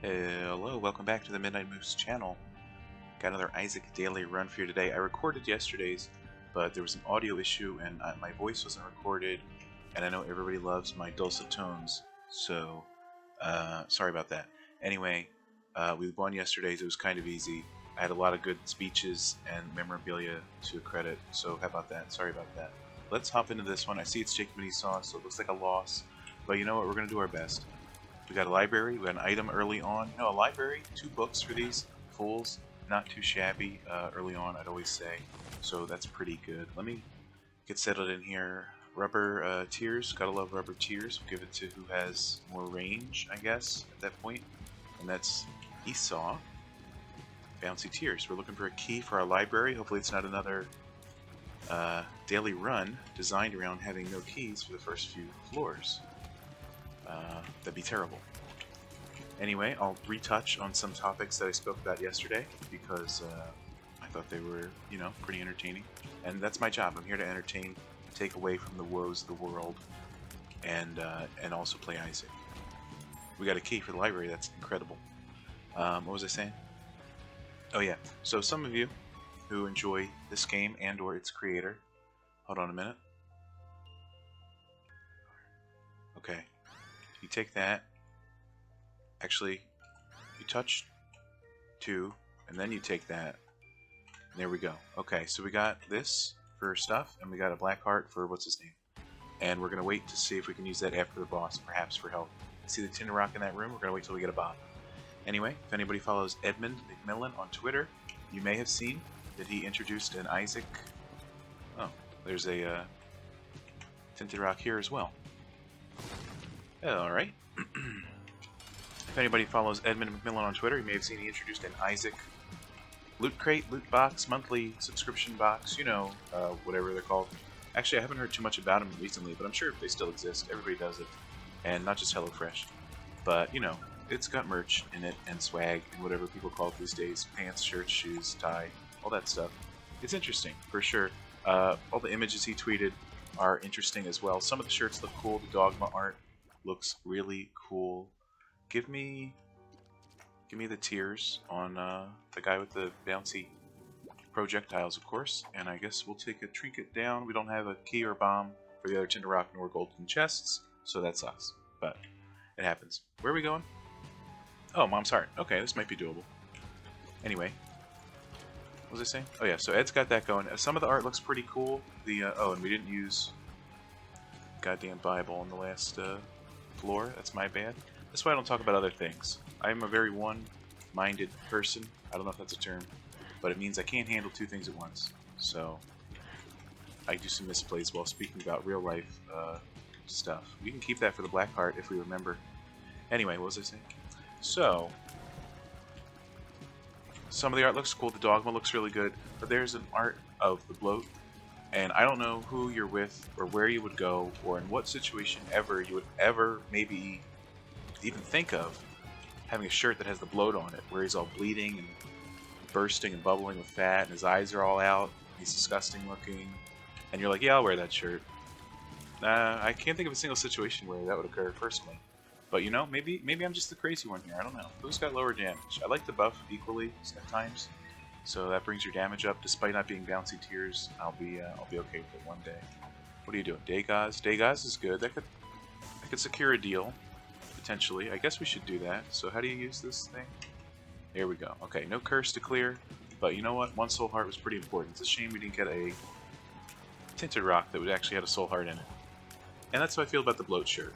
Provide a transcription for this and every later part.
Hello, welcome back to the Midnight Moose channel. Got another Isaac daily run for you today. I recorded yesterday's, but there was an audio issue and my voice wasn't recorded, and I know everybody loves my dulcet tones, so sorry about that. Anyway, we won yesterday's. It was kind of easy. I had a lot of good speeches and memorabilia to credit, so how about that? Sorry about that. Let's hop into this one. I see it's Jacob and Esau, so it looks like a loss, but you know what? We're going to do our best. We got a library, we got an item early on. No, a library, 2 books for these fools. Not too shabby early on, I'd always say. So that's pretty good. Let me get settled in here. Rubber tears, gotta love rubber tears. We'll give it to who has more range, I guess, at that point. And that's Esau. Bouncy tears. We're looking for a key for our library. Hopefully it's not another daily run designed around having no keys for the first few floors. That'd be terrible. Anyway, I'll retouch on some topics that I spoke about yesterday because I thought they were, you know, pretty entertaining. And that's my job. I'm here to entertain, take away from the woes of the world, and also play Isaac. We got a key for the library. That's incredible. What was I saying? Oh yeah. So some of you who enjoy this game and/or its creator, hold on a minute. Okay. You take that, actually, you touch 2, and then you take that, and there we go. Okay, so we got this for stuff, and we got a black heart for what's his name. And we're going to wait to see if we can use that after the boss, perhaps for health. See the tin rock in that room? We're going to wait till we get a bomb. Anyway, if anybody follows Edmund McMillan on Twitter, you may have seen that he introduced an Isaac. Oh, there's a tinted rock here as well. Alright. If anybody follows Edmund McMillan on Twitter, you may have seen he introduced an Isaac loot crate, loot box, monthly subscription box, you know, whatever they're called. Actually, I haven't heard too much about them recently, but I'm sure they still exist. Everybody does it. And not just HelloFresh. But, you know, it's got merch in it, and swag, and whatever people call it these days. Pants, shirts, shoes, tie, all that stuff. It's interesting, for sure. All the images he tweeted are interesting as well. Some of the shirts look cool. The Dogma art looks really cool. Give me the tears on the guy with the bouncy projectiles, of course. And I guess we'll take a trinket down. We don't have a key or bomb for the other tinder rock nor golden chests, so that sucks. But it happens. Where are we going? Oh, Mom's Heart. Okay, this might be doable. Anyway, what was I saying? Oh yeah, so Ed's got that going. Some of the art looks pretty cool. The oh, and we didn't use goddamn Bible on the last floor. That's my bad. That's why I don't talk about other things. I'm a very one-minded person. I don't know if that's a term, but it means I can't handle 2 things at once. So I do some misplays while speaking about real life stuff. We can keep that for the black heart if we remember. Anyway, what was I saying? So some of the art looks cool. The Dogma looks really good, but there's an art of the bloat. And I don't know who you're with, or where you would go, or in what situation ever you would ever maybe even think of having a shirt that has the bloat on it, where he's all bleeding and bursting and bubbling with fat, and his eyes are all out, he's disgusting looking, and you're like, yeah, I'll wear that shirt. I can't think of a single situation where that would occur personally. But you know, maybe I'm just the crazy one here, I don't know. Who's got lower damage? I like the buff equally at times. So that brings your damage up, despite not being bouncy tears. I'll be okay with it one day. What are you doing? Dagaz? Dagaz is good. That could secure a deal, potentially. I guess we should do that. So how do you use this thing? There we go. Okay, no curse to clear, but you know what? 1 soul heart was pretty important. It's a shame we didn't get a tinted rock that would actually have a soul heart in it. And that's how I feel about the bloat shirt.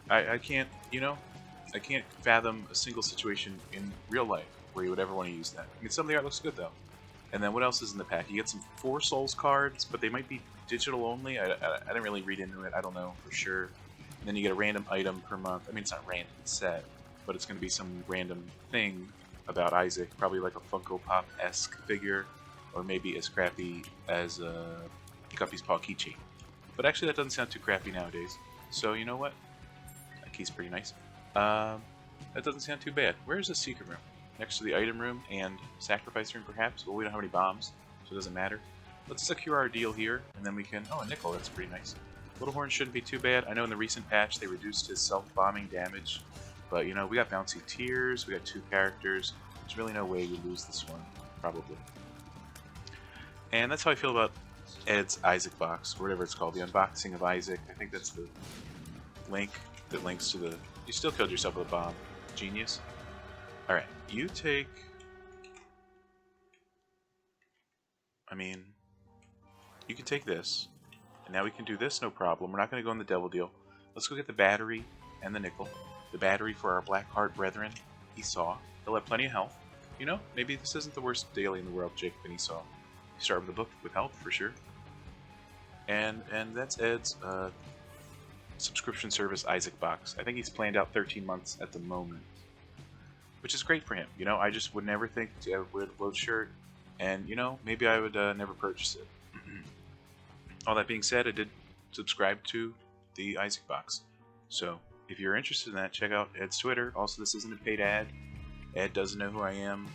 I can't, you know, I can't fathom a single situation in real life where you would ever want to use that. I mean, some of the art looks good though. And then what else is in the pack? You get some 4 souls cards, but they might be digital only. I didn't really read into it. I don't know for sure. And then you get a random item per month. I mean, it's not random, it's set, but it's going to be some random thing about Isaac, probably like a Funko Pop-esque figure, or maybe as crappy as a Guppy's Paw keychain. But actually, that doesn't sound too crappy nowadays. So you know what? That key's pretty nice. That doesn't sound too bad. Where's the secret room? Next to the item room and sacrifice room, perhaps? Well, we don't have any bombs, so it doesn't matter. Let's secure our deal here, and then we can... Oh, a nickel, that's pretty nice. Little Horn shouldn't be too bad. I know in the recent patch they reduced his self-bombing damage But, you know, we got bouncy tiers, we got 2 characters. There's really no way we lose this one, probably. And that's how I feel about Ed's Isaac box, or whatever it's called, the unboxing of Isaac. I think that's the link that links to the... You still killed yourself with a bomb. Genius. Alright, you take... I mean, you can take this, and now we can do this, no problem. We're not going to go in the devil deal. Let's go get the battery and the nickel. The battery for our black heart brethren, Esau. He'll have plenty of health. You know, maybe this isn't the worst daily in the world, Jacob and Esau. You start with the book with health, for sure. And that's Ed's subscription service Isaac box. I think he's planned out 13 months at the moment, which is great for him. You know, I just would never think to ever wear the bloat shirt. And, you know, maybe I would never purchase it. All that being said, I did subscribe to the Isaac box. So, if you're interested in that, check out Ed's Twitter. Also, this isn't a paid ad. Ed doesn't know who I am.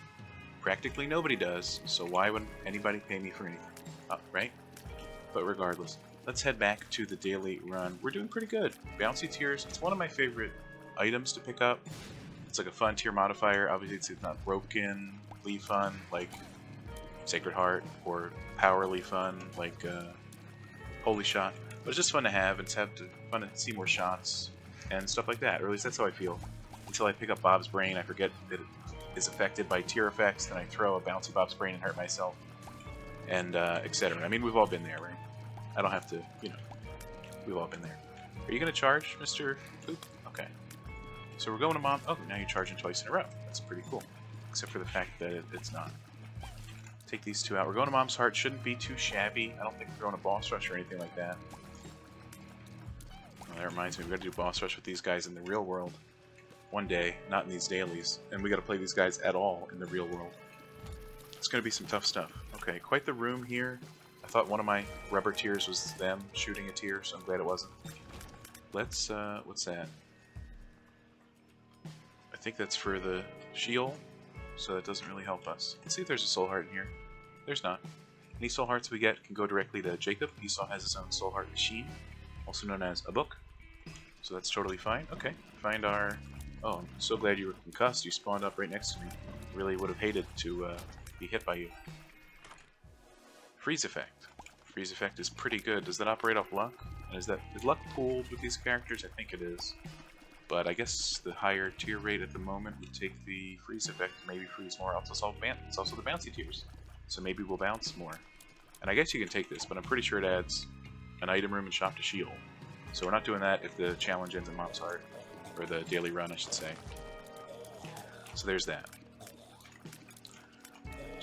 Practically nobody does. So why would anybody pay me for anything? Right? But regardless, let's head back to the daily run. We're doing pretty good. Bouncy tiers. It's one of my favorite items to pick up. It's like a fun tier modifier. Obviously, it's not brokenly fun like Sacred Heart, or powerly fun like Holy Shot, but it's just fun to have, and it's fun to see more shots and stuff like that, or at least that's how I feel. Until I pick up Bob's Brain, I forget that it is affected by tier effects, then I throw a bouncy Bob's Brain and hurt myself, and etc. I mean, we've all been there, right? I don't have to, you know, we've all been there. Are you going to charge, Mr. Poop? Okay. So we're going to Mom. Oh, now you're charging twice in a row. That's pretty cool. Except for the fact that it's not. Take these 2 out. We're going to Mom's Heart. Shouldn't be too shabby. I don't think we're going to boss rush or anything like that. Well, that reminds me, we've got to do boss rush with these guys in the real world. One day, not in these dailies. And we got to play these guys at all in the real world. It's going to be some tough stuff. Okay, quite the room here. I thought one of my rubber tiers was them shooting a tier, so I'm glad it wasn't. Let's, what's that? I think that's for the shield. So that doesn't really help us. Let's see if there's a soul heart in here. There's not. Any soul hearts we get can go directly to Jacob. Esau has his own soul heart machine, also known as a book. So that's totally fine. Okay, find our... Oh, I'm so glad you were concussed. You spawned up right next to me. Really would have hated to be hit by you. Freeze effect. Freeze effect is pretty good. Does that operate off luck? And is luck pooled with these characters? I think it is. But I guess the higher tier rate at the moment would take the freeze effect, maybe freeze more. It's also the bouncy tiers, so maybe we'll bounce more. And I guess you can take this, but I'm pretty sure it adds an item room and shop to shield. So we're not doing that if the challenge ends in Mom's Heart, or the daily run, I should say. So there's that.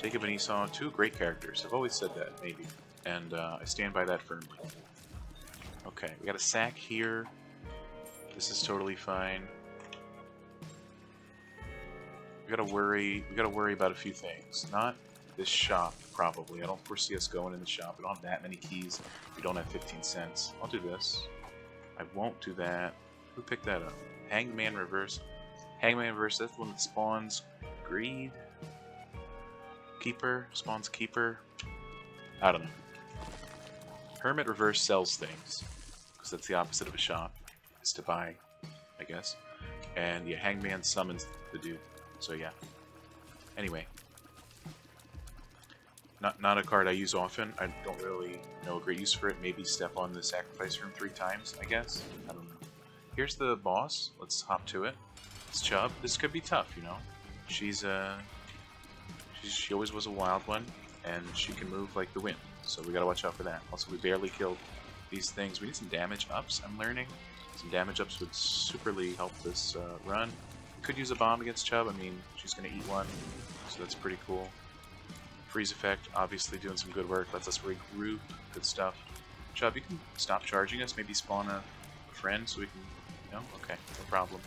Jacob and Esau, 2 great characters. I've always said that, maybe, and I stand by that firmly. Okay, we got a sack here. This is totally fine. We gotta worry about a few things. Not this shop, probably. I don't foresee us going in the shop. We don't have that many keys. We don't have 15 cents. I'll do this. I won't do that. Who picked that up? Hangman Reverse. Hangman Reverse, that's the one that spawns Greed. Keeper. Spawns Keeper. I don't know. Hermit Reverse sells things, because that's the opposite of a shop. Is to buy, I guess. And yeah, Hangman summons the dude. So yeah. Anyway. Not a card I use often. I don't really know a great use for it. Maybe step on the sacrifice room 3 times, I guess. I don't know. Here's the boss. Let's hop to it. It's Chubb. This could be tough, you know. She always was a wild one, and she can move like the wind. So we gotta watch out for that. Also, we barely killed these things. We need some damage ups, I'm learning. Some damage ups would superly help this run. We could use a bomb against Chubb. I mean, she's going to eat one, so that's pretty cool. Freeze effect, obviously doing some good work. Lets us regroup. Good stuff. Chubb, you can stop charging us. Maybe spawn a friend so we can... No? Okay, no problem.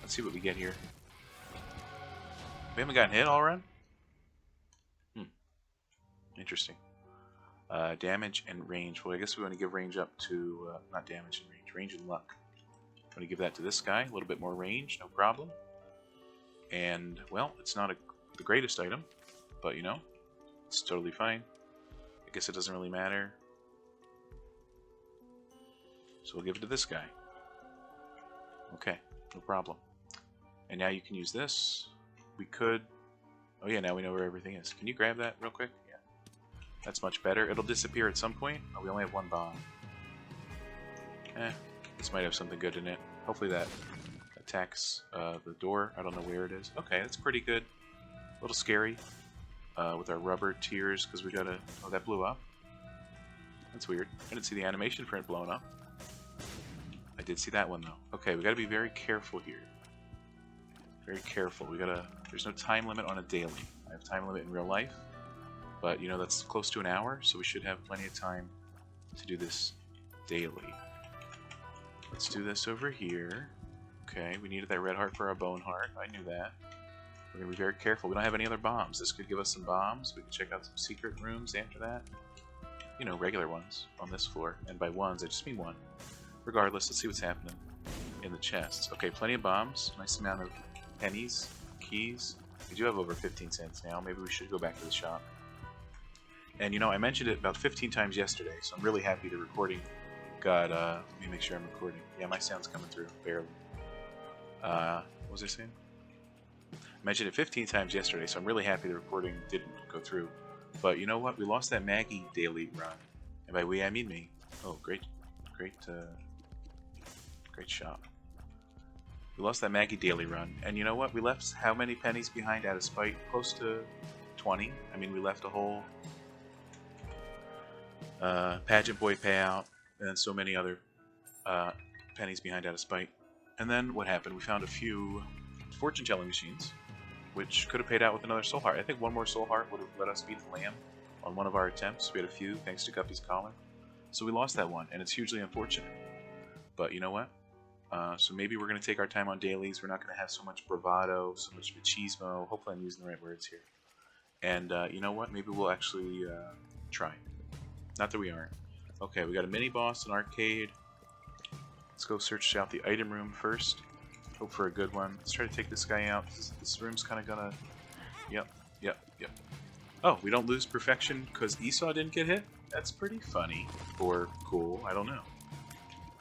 Let's see what we get here. We haven't gotten hit all run? Interesting. Damage and range. Well, I guess we want to give range up to... not damage and range. Range and luck. I'm going to give that to this guy. A little bit more range. No problem. And, well, it's not the greatest item. But, you know, it's totally fine. I guess it doesn't really matter. So we'll give it to this guy. Okay, no problem. And now you can use this. We could... Oh yeah, now we know where everything is. Can you grab that real quick? Yeah. That's much better. It'll disappear at some point. Oh, we only have one bomb. This might have something good in it. Hopefully that attacks the door. I don't know where it is. Okay, that's pretty good. A little scary with our rubber tears because we gotta... Oh, that blew up. That's weird. I didn't see the animation print blowing up. I did see that one though. Okay, we gotta be very careful here. Very careful. We gotta... There's no time limit on a daily. I have time limit in real life, but you know that's close to an hour, so we should have plenty of time to do this daily. Let's do this over here. Okay, we needed that red heart for our bone heart. I knew that. We're gonna be very careful. We don't have any other bombs. This could give us some bombs. We can check out some secret rooms after that. You know, regular ones on this floor. And by ones, I just mean one. Regardless, let's see what's happening in the chests. Okay, plenty of bombs. Nice amount of pennies, keys. We do have over 15 cents now. Maybe we should go back to the shop. And you know, I mentioned it about 15 times yesterday, so I'm really happy the recording got, let me make sure I'm recording. Yeah, my sound's coming through, barely. What was I saying? I mentioned it 15 times yesterday, so I'm really happy the recording didn't go through. But you know what? We lost that Maggie daily run. And by we, I mean me. Oh, great shop. We lost that Maggie daily run. And you know what? We left how many pennies behind out of spite? Close to 20. I mean, we left a whole Pageant Boy payout and then so many other pennies behind out of spite. And then what happened? We found a few fortune-telling machines, which could have paid out with another soul heart. I think one more soul heart would have let us beat the lamb on one of our attempts. We had a few, thanks to Guppy's collar. So we lost that one, and it's hugely unfortunate. But you know what? So maybe we're going to take our time on dailies. We're not going to have so much bravado, so much machismo. Hopefully I'm using the right words here. And you know what? Maybe we'll actually try. Not that we aren't. Okay, we got a mini-boss, an arcade. Let's go search out the item room first. Hope for a good one. Let's try to take this guy out. This room's kind of gonna... Yep. Oh, we don't lose perfection because Esau didn't get hit? That's pretty funny. Or cool. I don't know.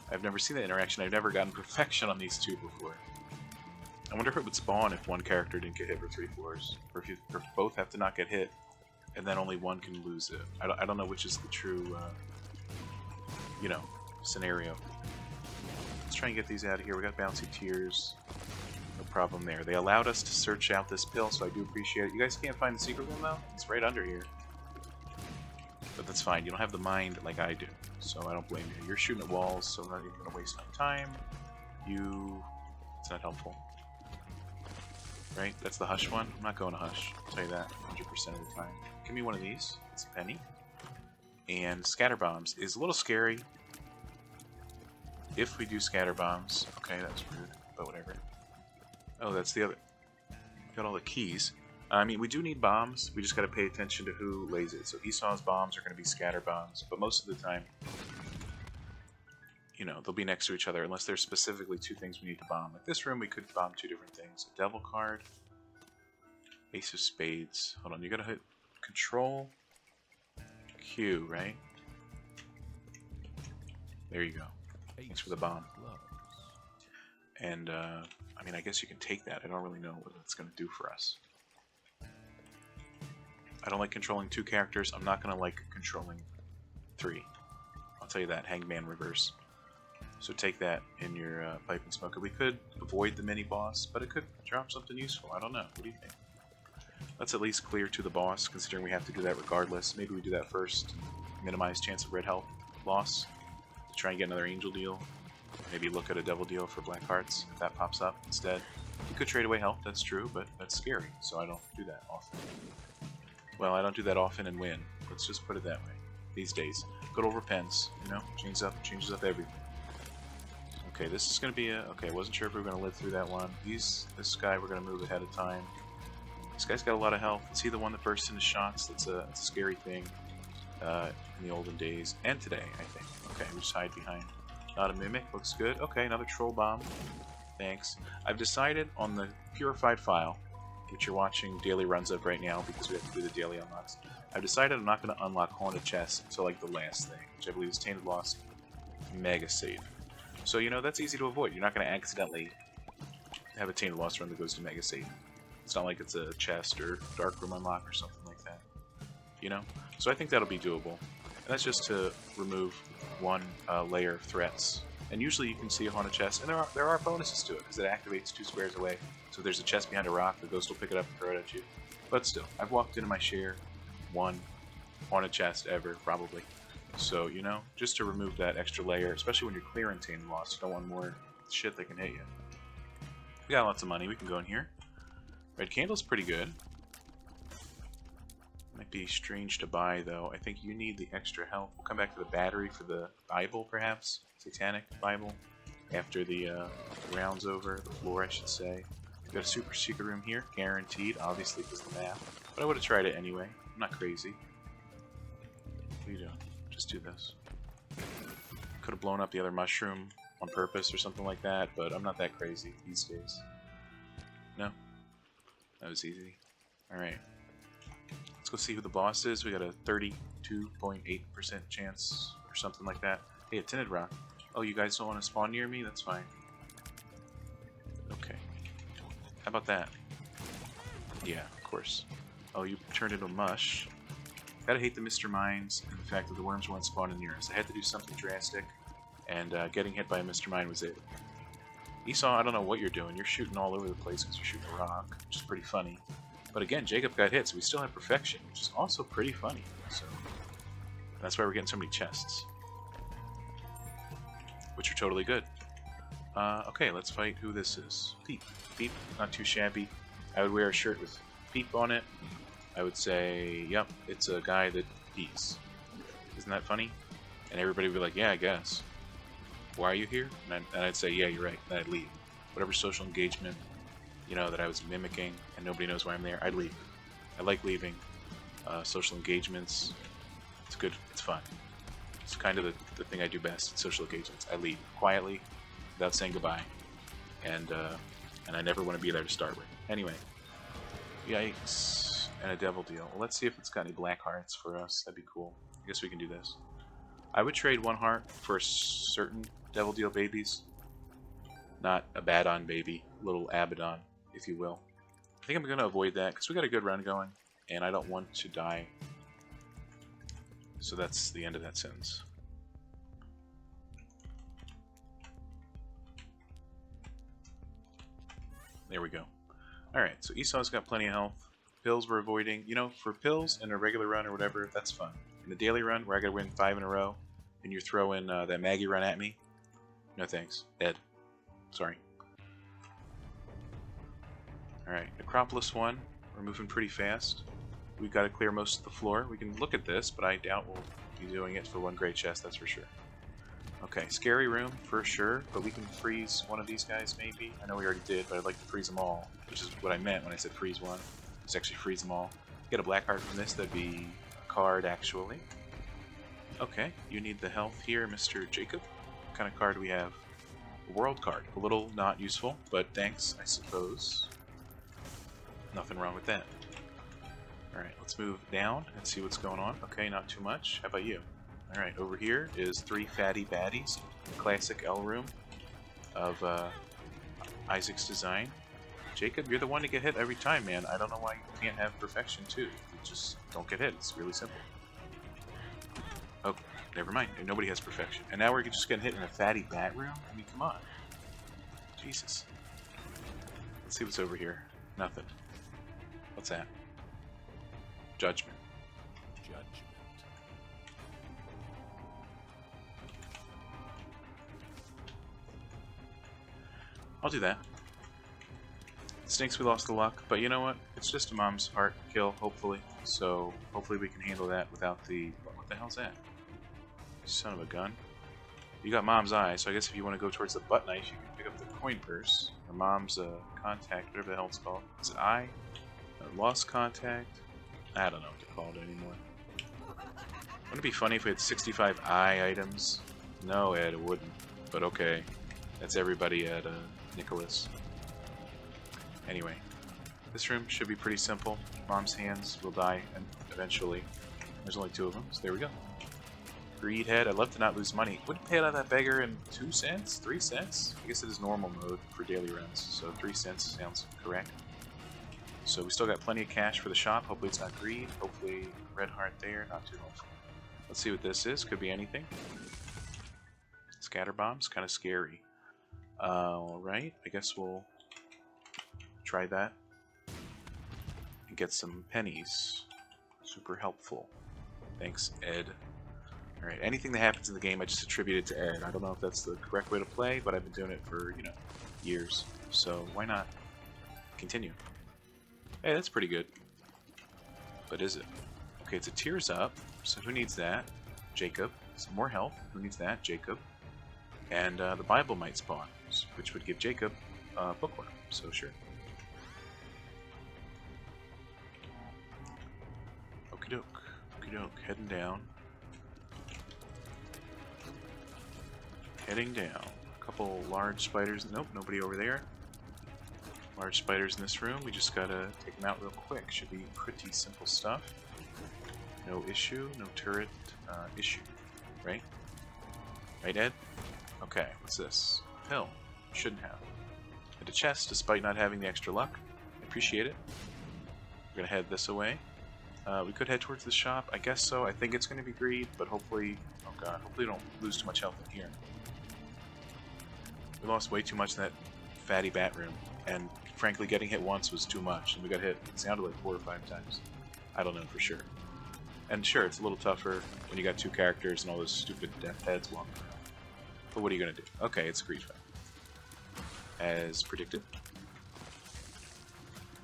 I've never seen that interaction. I've never gotten perfection on these two before. I wonder if it would spawn if one character didn't get hit for 3 floors. Or if both have to not get hit, and then only one can lose it. I don't know which is the true, you know, scenario. Let's try and get these out of here. We got bouncy tears. No problem there. They allowed us to search out this pill, so I do appreciate it. You guys can't find the secret room, though? It's right under here. But that's fine. You don't have the mind like I do, so I don't blame you. You're shooting at walls, so I'm not even going to waste my time. It's not helpful. Right? That's the hush one? I'm not going to hush. I'll tell you that 100% of the time. Give me one of these. It's a penny. And scatter bombs is a little scary. If we do scatter bombs. Okay, that was rude, but whatever. Oh, that's the other. Got all the keys. I mean, we do need bombs. We just got to pay attention to who lays it. So Esau's bombs are going to be scatter bombs, but most of the time, you know, they'll be next to each other unless there's specifically 2 things we need to bomb. Like this room, we could bomb 2 different things. A devil card, ace of spades. Hold on, you got to hit control Q, right? There you go. Thanks for the bomb. And, I mean, I guess you can take that. I don't really know what it's going to do for us. I don't like controlling 2 characters. I'm not going to like controlling 3. I'll tell you that. Hangman reverse. So take that in your pipe and smoke it. We could avoid the mini-boss, but it could drop something useful. I don't know. What do you think? Let's at least clear to the boss, considering we have to do that regardless. Maybe we do that first. Minimize chance of red health loss. Try and get another angel deal. Maybe look at a devil deal for black hearts if that pops up instead. You could trade away health, that's true, but that's scary, so I don't do that often. Well, I don't do that often and win. Let's just put it that way. These days. Good old repents, you know? Changes up everything. Okay, this is going to be a... Okay, I wasn't sure if we were going to live through that one. This guy we're going to move ahead of time. This guy's got a lot of health. Is he the one that bursts into shots? That's a scary thing in the olden days. And today, I think. Okay, we just hide behind. Not a mimic. Looks good. Okay, another troll bomb. Thanks. I've decided on the Purified file, which you're watching daily runs of right now because we have to do the daily unlocks. I've decided I'm not going to unlock Haunted Chest until like the last thing, which I believe is Tainted Lost Mega Save. So, you know, that's easy to avoid. You're not going to accidentally have a Tainted Lost run that goes to Mega Satan. It's not like it's a chest or dark room unlock or something like that. You know? So I think that'll be doable. And that's just to remove one layer of threats. And usually you can see a haunted chest, and there are bonuses to it, because it activates 2 squares away. So if there's a chest behind a rock, the ghost will pick it up and throw it at you. But still, I've walked into my share, 1 haunted chest ever, probably. So, you know, just to remove that extra layer, especially when you're clearing Tainted Lost, you don't want more shit that can hit you. We got lots of money, we can go in here. Red Candle's pretty good. Might be strange to buy, though. I think you need the extra health. We'll come back to the battery for the Bible, perhaps. Satanic Bible. After the round's over. The floor, I should say. We've got a super secret room here. Guaranteed, obviously, because of the map. But I would have tried it anyway. I'm not crazy. What are you doing? Just do this. Could have blown up the other mushroom on purpose or something like that, but I'm not that crazy these days. No? That was easy. Alright. Let's go see who the boss is. We got a 32.8% chance or something like that. Hey, a tinted rock. Oh, you guys don't want to spawn near me? That's fine. Okay. How about that? Yeah, of course. Oh, you turned into mush. Gotta hate the Mr. Mines and the fact that the worms weren't spawning near us. I had to do something drastic, and getting hit by a Mr. Mine was it. Esau, I don't know what you're doing. You're shooting all over the place because you're shooting a rock, which is pretty funny. But again, Jacob got hit, so we still have perfection, which is also pretty funny. So that's why we're getting so many chests, which are totally good. Okay, let's fight who this is. Peep. Peep, not too shabby. I would wear a shirt with Peep on it. I would say, yep, it's a guy that pees. Isn't that funny? And everybody would be like, yeah, I guess. Why are you here? And I'd say, yeah, you're right. Then I'd leave. Whatever social engagement, you know, that I was mimicking, and nobody knows why I'm there, I'd leave. I like leaving. Social engagements, it's good, it's fun. It's kind of the thing I do best, social engagements. I leave quietly, without saying goodbye. And I never want to be there to start with. Anyway. Yikes. And a devil deal. Well, let's see if it's got any black hearts for us. That'd be cool. I guess we can do this. I would trade 1 heart for certain devil deal babies. Not Abaddon baby. Little Abaddon, if you will. I think I'm going to avoid that because we got a good run going. And I don't want to die. So that's the end of that sentence. There we go. Alright, so Esau's got plenty of health. Pills we're avoiding. You know, for pills in a regular run or whatever, that's fun. In a daily run where I gotta win 5 in a row, and you're throwing that Maggie run at me, no thanks. Ed. Sorry. Alright, Necropolis 1. We're moving pretty fast. We've got to clear most of the floor. We can look at this, but I doubt we'll be doing it for 1 great chest, that's for sure. Okay, scary room for sure, but we can freeze one of these guys maybe. I know we already did, but I'd like to freeze them all, which is what I meant when I said freeze one. It's actually freeze them all. Get a black heart from this, that'd be a card actually. Okay, you need the health here, Mr. Jacob. What kind of card do we have? A world card. A little not useful, but thanks, I suppose. Nothing wrong with that. Alright, let's move down and see what's going on. Okay, not too much. How about you? Alright, over here is 3 fatty baddies. Classic L room of Isaac's design. Jacob, you're the one to get hit every time, man. I don't know why you can't have perfection, too. You just don't get hit. It's really simple. Oh, never mind. Nobody has perfection. And now we're just getting hit in a fatty bat room? I mean, come on. Jesus. Let's see what's over here. Nothing. What's that? Judgment. Judgment. I'll do that. It stinks we lost the luck, but you know what? It's just a mom's heart kill, hopefully. So, hopefully we can handle that without the... What the hell's that? Son of a gun. You got mom's eye, so I guess if you want to go towards the butt knife, you can pick up the coin purse. Or mom's contact, whatever the hell it's called. Is it eye? Or lost contact? I don't know what to call it anymore. Wouldn't it be funny if we had 65 eye items? No, Ed, it wouldn't. But okay. That's everybody at Nicholas. Anyway, this room should be pretty simple. Mom's hands will die eventually. There's only 2 of them, so there we go. Greed head. I'd love to not lose money. Wouldn't pay out of that beggar in 2 cents? 3 cents? I guess it is normal mode for daily runs, so 3 cents sounds correct. So we still got plenty of cash for the shop. Hopefully it's not greed. Hopefully red heart there. Not too hopeful. Let's see what this is. Could be anything. Scatter bombs. Kind of scary. Alright. I guess we'll try that. And get some pennies. Super helpful. Thanks, Ed. Alright, anything that happens in the game I just attribute it to Ed. I don't know if that's the correct way to play, but I've been doing it for, you know, years. So why not continue? Hey, that's pretty good. But is it? Okay, it's a tears up, so who needs that? Jacob. Some more health. Who needs that? Jacob. And the Bible might spawn, which would give Jacob bookworm, so sure. Okie doke. Okie doke. Heading down. Heading down. A couple large spiders. Nope, nobody over there. Large spiders in this room. We just gotta take them out real quick. Should be pretty simple stuff. No issue. No turret issue. Right? Right, Ed? Okay, what's this? Pill. Shouldn't have. And a chest, despite not having the extra luck. I appreciate it. We're gonna head this away. We could head towards the shop. I guess so. I think it's gonna be greed, but hopefully... Oh god, hopefully we don't lose too much health in here. We lost way too much in that fatty bat room, and frankly getting hit once was too much, and we got hit, it sounded like 4 or 5 times. I don't know for sure. And sure, it's a little tougher when you got 2 characters and all those stupid death heads walking around. But what are you gonna do? Okay, it's a greed fight. As predicted.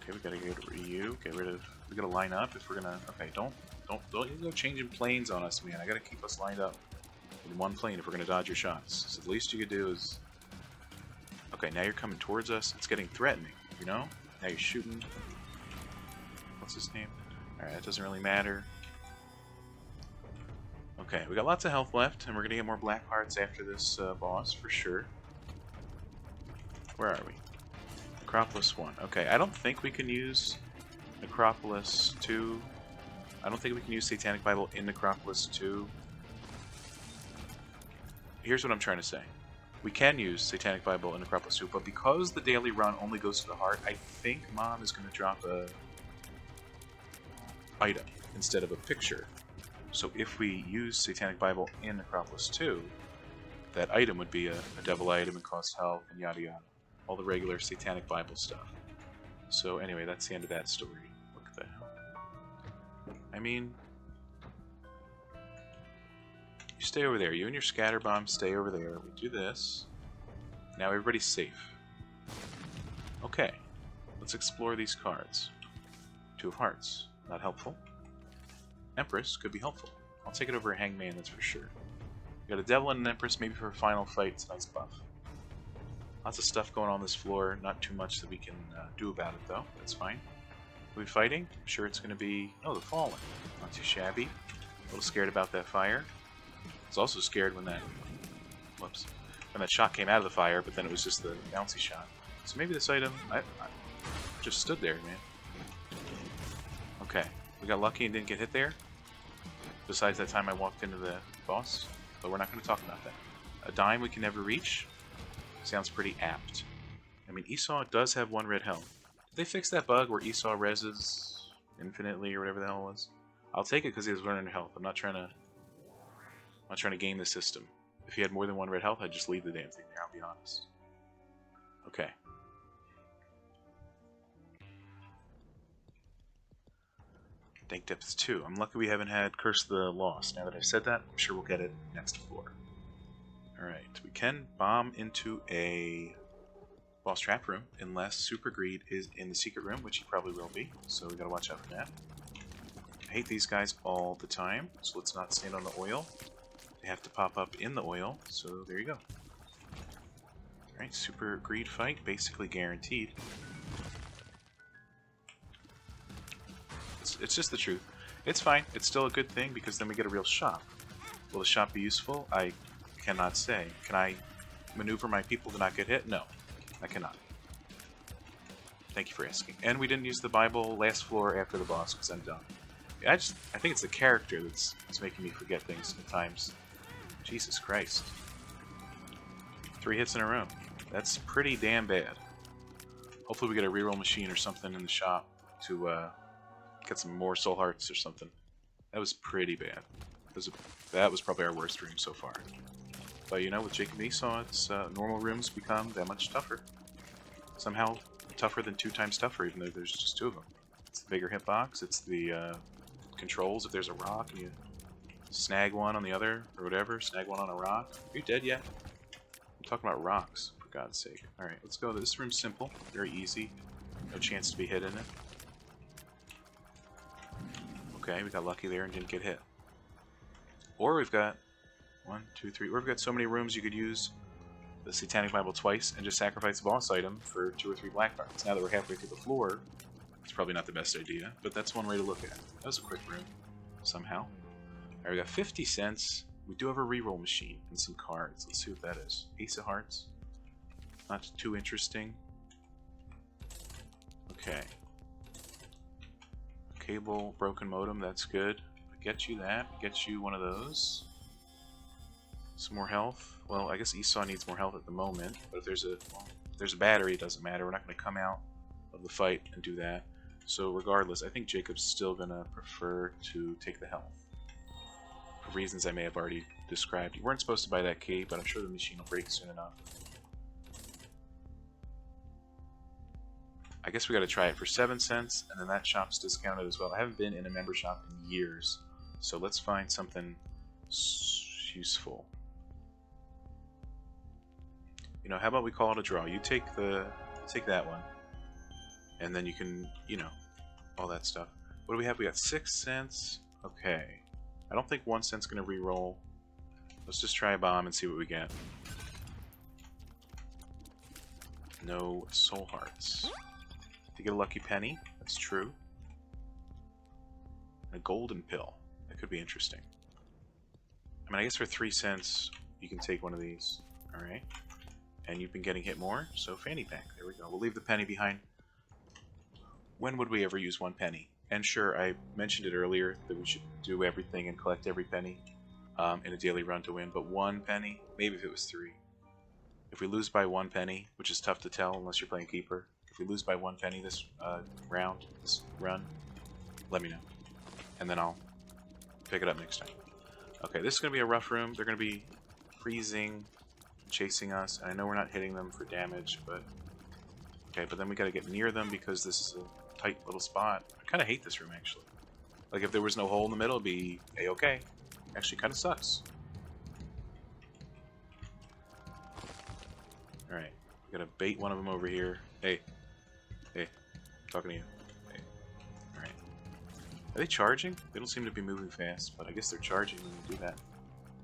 Okay, we gotta get rid of you, get rid of... We gotta line up if we're gonna... Okay, don't you go changing planes on us, man. I gotta keep us lined up in one plane if we're gonna dodge your shots. So the least you could do is... Okay, now you're coming towards us. It's getting threatening, you know? Now you're shooting. What's his name? Alright, that doesn't really matter. Okay, we got lots of health left, and we're gonna get more black hearts after this boss, for sure. Where are we? Necropolis 1. Okay, I don't think we can use Necropolis 2. I don't think we can use Satanic Bible in Necropolis 2. Here's what I'm trying to say. We can use Satanic Bible in Necropolis 2, but because the daily run only goes to the heart, I think Mom is going to drop a item instead of a picture. So if we use Satanic Bible in Necropolis 2, that item would be a devil item and cost health and yada yada. All the regular Satanic Bible stuff. So anyway, that's the end of that story. What the hell? I mean... You stay over there. You and your scatter bomb stay over there. We do this. Now everybody's safe. Okay. Let's explore these cards. 2 of Hearts. Not helpful. Empress could be helpful. I'll take it over a Hangman, that's for sure. We got a Devil and an Empress, maybe for a final fight. It's a nice buff. Lots of stuff going on this floor. Not too much that we can do about it, though. That's fine. Are we fighting? I'm sure it's going to be... Oh, the Fallen. Not too shabby. A little scared about that fire. I was also scared when that... Whoops. When that shot came out of the fire, but then it was just the bouncy shot. So maybe this item... I just stood there, man. Okay. We got lucky and didn't get hit there. Besides that time I walked into the boss. But we're not going to talk about that. A dime we can never reach. Sounds pretty apt. I mean, Esau does have 1 red health. Did they fix that bug where Esau reses infinitely or whatever the hell it was? I'll take it because he has 1 health. I'm not trying to game the system. If he had more than 1 red health, I'd just leave the damn thing there, I'll be honest. Okay. Dank Depths 2. I'm lucky we haven't had Curse of the Lost. Now that I've said that, I'm sure we'll get it next floor. Alright, we can bomb into a boss trap room unless Super Greed is in the secret room, which he probably will be, so we gotta watch out for that. I hate these guys all the time, so let's not stand on the oil. They have to pop up in the oil, so there you go. Alright, Super Greed fight, basically guaranteed. It's just the truth. It's fine, it's still a good thing because then we get a real shop. Will the shop be useful? I cannot say. Can I maneuver my people to not get hit? No, I cannot. Thank you for asking. And we didn't use the Bible last floor after the boss because I'm dumb. I think it's the character that's making me forget things at times. Jesus Christ. 3 hits in a row. That's pretty damn bad. Hopefully we get a reroll machine or something in the shop to get some more soul hearts or something. That was pretty bad. That was probably our worst room so far. But you know, with Jacob and Esau, it's normal rooms become that much tougher. Somehow tougher than 2 times tougher, even though there's just 2 of them. It's the bigger hitbox. It's the controls. If there's a rock and you snag one on the other or whatever, snag one on a rock. Are you dead yet? I'm talking about rocks, for God's sake. Alright, let's go. This room's simple, very easy. No chance to be hit in it. Okay, we got lucky there and didn't get hit. Or we've got 1, 2, 3. Or we've got so many rooms you could use the Satanic Bible twice and just sacrifice the boss item for 2 or 3 black cards. Now that we're halfway through the floor, it's probably not the best idea, but that's one way to look at it. That was a quick room, somehow. Alright, we got 50 cents. We do have a reroll machine and some cards. Let's see what that is. Ace of Hearts. Not too interesting. Okay. Cable, broken modem, that's good. Get you that. Get you one of those. Some more health. Well, I guess Esau needs more health at the moment, but if there's a battery, it doesn't matter. We're not going to come out of the fight and do that. So regardless, I think Jacob's still going to prefer to take the health. For reasons I may have already described. You weren't supposed to buy that key, but I'm sure the machine will break soon enough. I guess we gotta try it for 7 cents, and then that shop's discounted as well. I haven't been in a member shop in years, so let's find something useful. You know, how about we call it a draw? You take that one, and then you can, you know, all that stuff. What do we have? We got 6 cents. Okay. I don't think 1 cent's gonna re-roll. Let's just try a bomb and see what we get. No soul hearts. To get a lucky penny, that's true. A golden pill. That could be interesting. I mean, I guess for 3 cents, you can take one of these. Alright. And you've been getting hit more, so fanny pack. There we go. We'll leave the penny behind. When would we ever use 1 penny? And sure, I mentioned it earlier that we should do everything and collect every penny in a daily run to win, but 1 penny? Maybe if it was 3. If we lose by 1 penny, which is tough to tell unless you're playing Keeper, if we lose by 1 penny this round, this run, let me know. And then I'll pick it up next time. Okay, this is going to be a rough room. They're going to be freezing, chasing us. And I know we're not hitting them for damage, but... Okay, but then we got to get near them because this is a tight little spot. I kind of hate this room, actually. Like, if there was no hole in the middle, it'd be A-okay. Actually, kind of sucks. Alright, we gotta bait one of them over here. Hey. Hey. I'm talking to you. Hey. Alright. Are they charging? They don't seem to be moving fast, but I guess they're charging when you do that.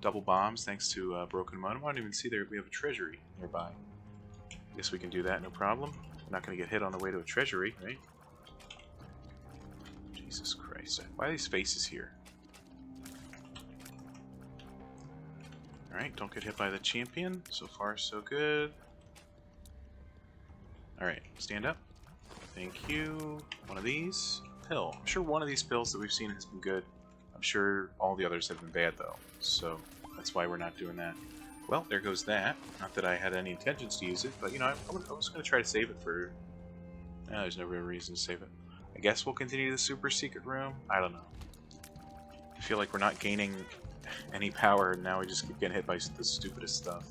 Double bombs, thanks to broken modem. I don't even see there we have a treasury nearby. Guess we can do that, no problem. We're not gonna get hit on the way to a treasury, right? Jesus Christ. Why are these faces here? Alright, don't get hit by the champion. So far, so good. Alright, stand up. Thank you. One of these. Pill. I'm sure one of these pills that we've seen has been good. I'm sure all the others have been bad, though. So, that's why we're not doing that. Well, there goes that. Not that I had any intentions to use it, but, you know, I was going to try to save it for... there's no real reason to save it. I guess we'll continue the super secret room. I don't know. I feel like we're not gaining any power, and now we just keep getting hit by the stupidest stuff.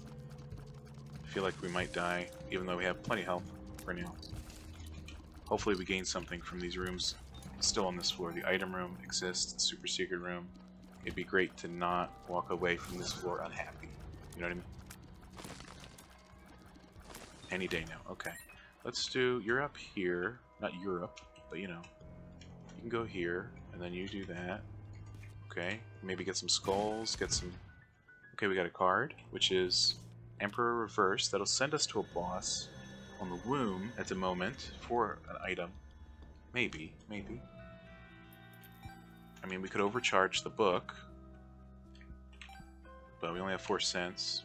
I feel like we might die, even though we have plenty of health for now. Hopefully we gain something from these rooms still on this floor. The item room exists, the super secret room. It'd be great to not walk away from this floor unhappy. You know what I mean? Any day now. Okay. Let's do... You're up here. Not Europe, but you know. You can go here, and then you do that. Okay. Maybe get some skulls, get some... Okay, we got a card, which is Emperor Reverse. That'll send us to a boss on the womb at the moment for an item. Maybe. Maybe. I mean, we could overcharge the book. But we only have 4 cents.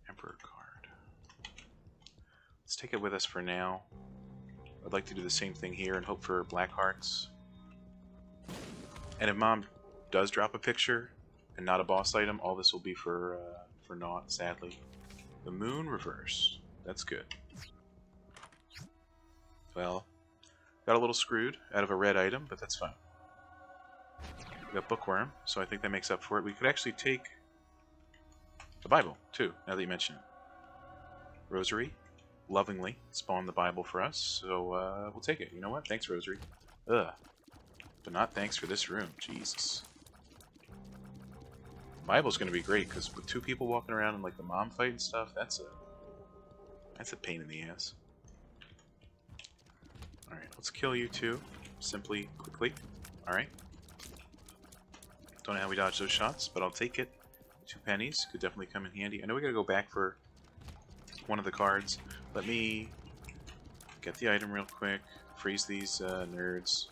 Emperor card. Let's take it with us for now. I'd like to do the same thing here and hope for black hearts. And if Mom does drop a picture and not a boss item, all this will be for naught, sadly. The moon reverse. That's good. Well, got a little screwed out of a red item, but that's fine. We got bookworm, so I think that makes up for it. We could actually take the Bible, too, now that you mention it. Rosary lovingly spawned the Bible for us, so we'll take it. You know what? Thanks, Rosary. Ugh. But not thanks for this room. Jesus. The Bible's gonna be great, because with 2 people walking around in like the mom fight and stuff, that's a pain in the ass. Alright, let's kill you two. Simply, quickly. Alright. Don't know how we dodge those shots, but I'll take it. 2 pennies could definitely come in handy. I know we gotta go back for one of the cards. Let me get the item real quick. Freeze these nerds.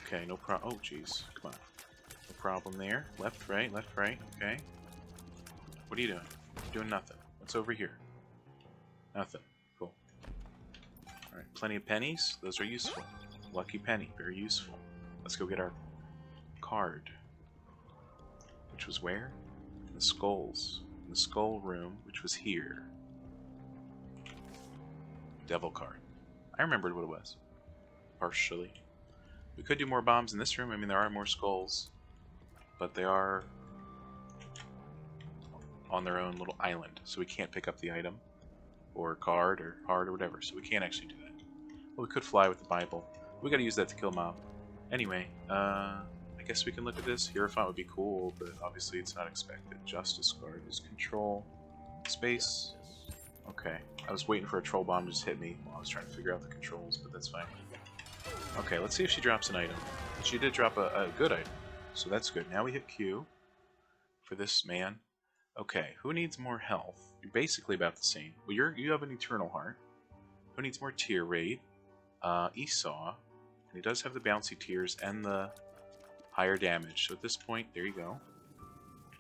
Okay, no problem. Oh, jeez. Come on. No problem there. Left, right, okay. What are you doing? You're doing nothing. What's over here? Nothing. Cool. Alright, plenty of pennies. Those are useful. Lucky penny. Very useful. Let's go get our card. Which was where? In the skulls. In the skull room, which was here. Devil card. I remembered what it was. Partially. We could do more bombs in this room. I mean, there are more skulls. But they are on their own little island. So we can't pick up the item. Or card, or heart, or whatever. So we can't actually do that. Well, we could fly with the Bible. We gotta use that to kill mob. Anyway, I guess we can look at this. Hierophant would be cool, but obviously it's not expected. Justice card is control. Space. Okay. I was waiting for a troll bomb to just hit me while I was trying to figure out the controls, but that's fine. Okay, let's see if she drops an item. She did drop a good item, so that's good. Now we hit Q for this man. Okay, who needs more health? You're basically about the same. Well, you have an Eternal Heart. Who needs more tier rate? Esau. And he does have the bouncy tiers and the higher damage. So at this point, there you go.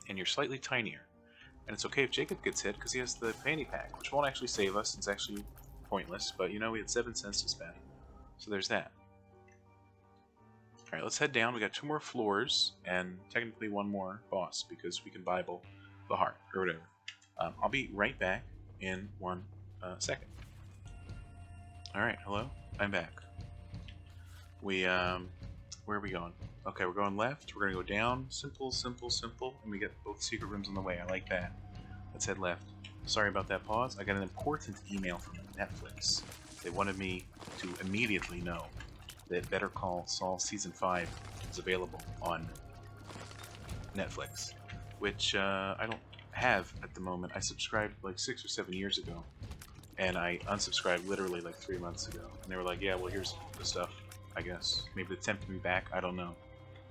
And you're slightly tinier. And it's okay if Jacob gets hit because he has the fanny pack, which won't actually save us. It's actually pointless. But you know, we had 7 cents to spend. So there's that. Alright, let's head down. We got 2 more floors and technically 1 more boss because we can Bible the heart or whatever. I'll be right back in 1 second. Alright, hello? I'm back. Where are we going? Okay, we're going left. We're going to go down. Simple, simple, simple. And we get both secret rooms on the way. I like that. Let's head left. Sorry about that pause. I got an important email from Netflix. They wanted me to immediately know that Better Call Saul Season 5 is available on Netflix, which I don't have at the moment. I subscribed like 6 or 7 years ago, and I unsubscribed literally like 3 months ago. And they were like, yeah, well, here's the stuff, I guess. Maybe they tempted me back, I don't know.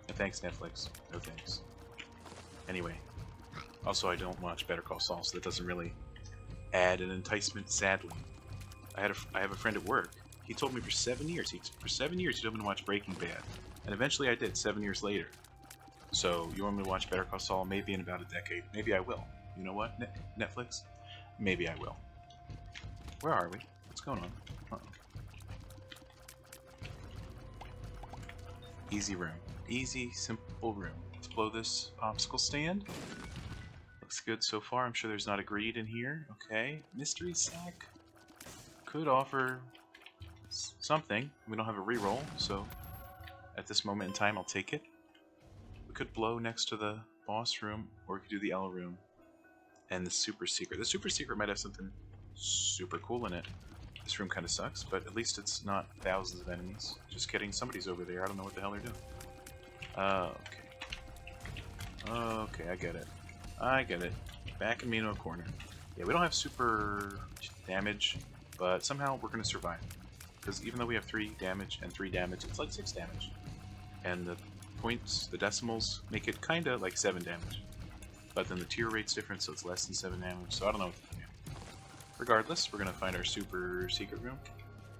And thanks, Netflix. No thanks. Anyway, also I don't watch Better Call Saul, so that doesn't really add an enticement, sadly. I have a friend at work. He told me for 7 years. He told me to watch Breaking Bad, and eventually I did. 7 years later. So you want me to watch Better Call Saul? Maybe in about a decade. Maybe I will. You know what, Netflix? Maybe I will. Where are we? What's going on? Easy room. Easy, simple room. Let's blow this obstacle stand. Looks good so far. I'm sure there's not a greed in here. Okay. Mystery sack. Could offer something. We don't have a reroll, so at this moment in time, I'll take it. We could blow next to the boss room, or we could do the L room and the super secret. The super secret might have something super cool in it. This room kind of sucks, but at least it's not thousands of enemies. Just kidding. Somebody's over there. I don't know what the hell they're doing. Okay. Okay, I get it. I get it. Backing me into a corner. Yeah, we don't have super damage, but somehow we're going to survive. Because even though we have 3 damage and 3 damage, it's like 6 damage. And the points, the decimals, make it kind of like 7 damage. But then the tier rate's different, so it's less than 7 damage, so I don't know what to do. Regardless, we're going to find our super secret room.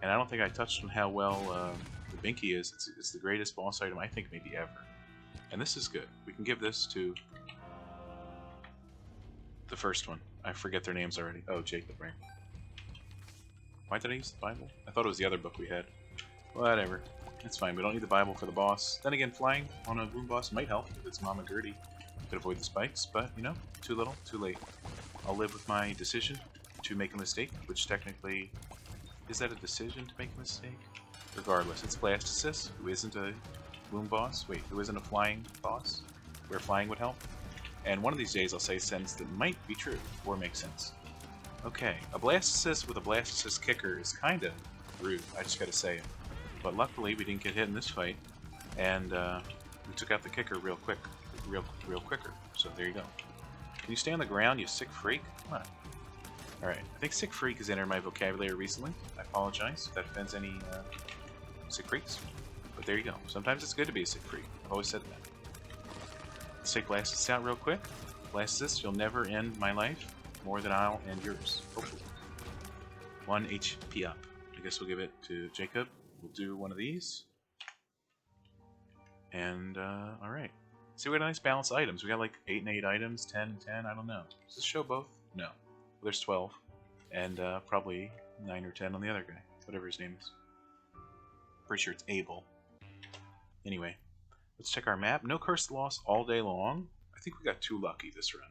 And I don't think I touched on how well the Binky is. It's the greatest boss item, I think, maybe ever. And this is good. We can give this to the first one. I forget their names already. Oh, Jacob, right? Why did I use the Bible? I thought it was the other book we had. Whatever. It's fine. We don't need the Bible for the boss. Then again, flying on a boom boss might help if it's Mama Gertie. Could avoid the spikes, but, you know, too little, too late. I'll live with my decision to make a mistake, which technically... Is that a decision to make a mistake? Regardless, it's Blastocyst, who isn't a Boom boss. Wait, who isn't a flying boss? Where flying would help? And one of these days I'll say sense that might be true, or make sense. Okay, a Blastocyst with a Blastocyst kicker is kinda rude, I just gotta say it. But luckily we didn't get hit in this fight, and we took out the kicker real quick. Real quicker. So there you go. Can you stay on the ground, you sick freak? Come on. Alright, I think sick freak has entered my vocabulary recently. I apologize if that offends any sick freaks. But there you go. Sometimes it's good to be a sick freak. I've always said that. Let's take Blastocyst out real quick. Blastocyst, you'll never end my life more than I'll end yours. Hopefully. 1 HP up. I guess we'll give it to Jacob. We'll do one of these. And, alright. See, we got a nice balance of items. We got like 8 and 8 items, 10 and 10, I don't know. Does this show both? No. Well, there's 12. And probably 9 or 10 on the other guy. Whatever his name is. Pretty sure it's Abel. Anyway, let's check our map. No cursed loss all day long. I think we got too lucky this run.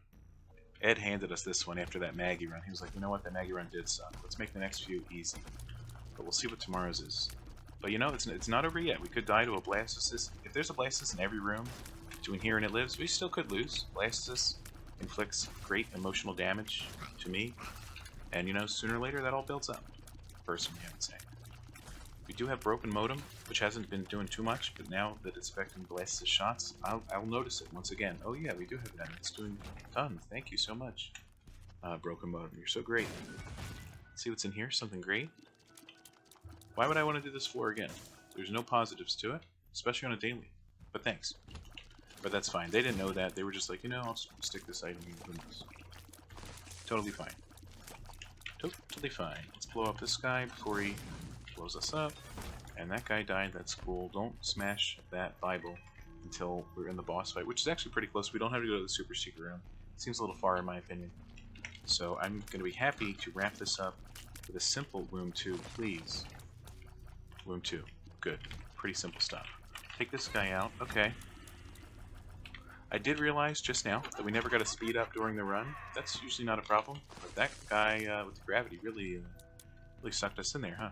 Ed handed us this one after that Maggie run. He was like, you know what, that Maggie run did suck. Let's make the next few easy. But we'll see what tomorrow's is. But you know, it's not over yet. We could die to a Blastocyst. If there's a Blastocyst in every room between here and it lives, we still could lose. Blastocyst inflicts great emotional damage to me. And you know, sooner or later that all builds up. Personally, I would say. We do have broken modem, which hasn't been doing too much, but now that it's affecting Blastocyst shots, I'll notice it once again. Oh yeah, we do have that. It's doing tons. Thank you so much, broken modem. You're so great. Let's see what's in here. Something great. Why would I want to do this floor again? There's no positives to it, especially on a daily. But thanks. But that's fine. They didn't know that. They were just like, you know, I'll stick this item in this. Totally fine. Totally fine. Let's blow up this guy before he blows us up. And that guy died. That's cool. Don't smash that Bible until we're in the boss fight, which is actually pretty close. We don't have to go to the super secret room. It seems a little far in my opinion. So I'm going to be happy to wrap this up with a simple Womb 2, please. Womb 2. Good. Pretty simple stuff. Take this guy out. Okay. I did realize just now that we never got a speed up during the run. That's usually not a problem. But that guy with the gravity really sucked us in there, huh?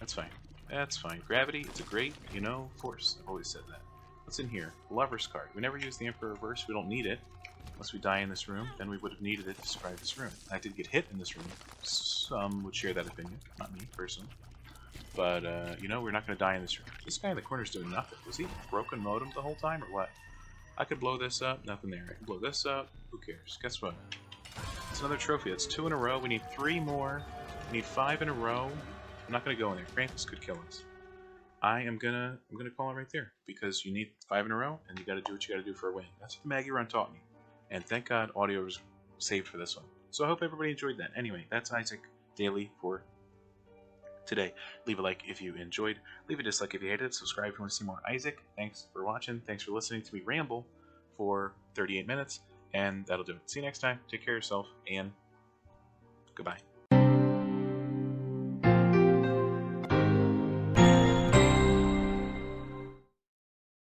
That's fine. That's fine. Gravity, it's a great, you know, force. I've always said that. What's in here? Lover's card. We never use the Emperor Reverse. We don't need it. Unless we die in this room, then we would have needed it to survive this room. I did get hit in this room. Some would share that opinion. Not me, personally. But, you know, we're not going to die in this room. This guy in the corner's doing nothing. Was he broken modem the whole time, or what? I could blow this up. Nothing there. I can blow this up. Who cares? Guess what? It's another trophy. That's 2 in a row. We need 3 more. We need 5 in a row. I'm not going to go in there. Krampus could kill us. I'm gonna call it right there. Because you need 5 in a row, and you got to do what you got to do for a win. That's what the Maggie run taught me. And thank God audio was saved for this one. So I hope everybody enjoyed that. Anyway, that's Isaac Daily for today. Leave a like if you enjoyed. Leave a dislike if you hated it. Subscribe if you want to see more Isaac. Thanks for watching. Thanks for listening to me ramble for 38 minutes. And that'll do it. See you next time. Take care of yourself. And goodbye.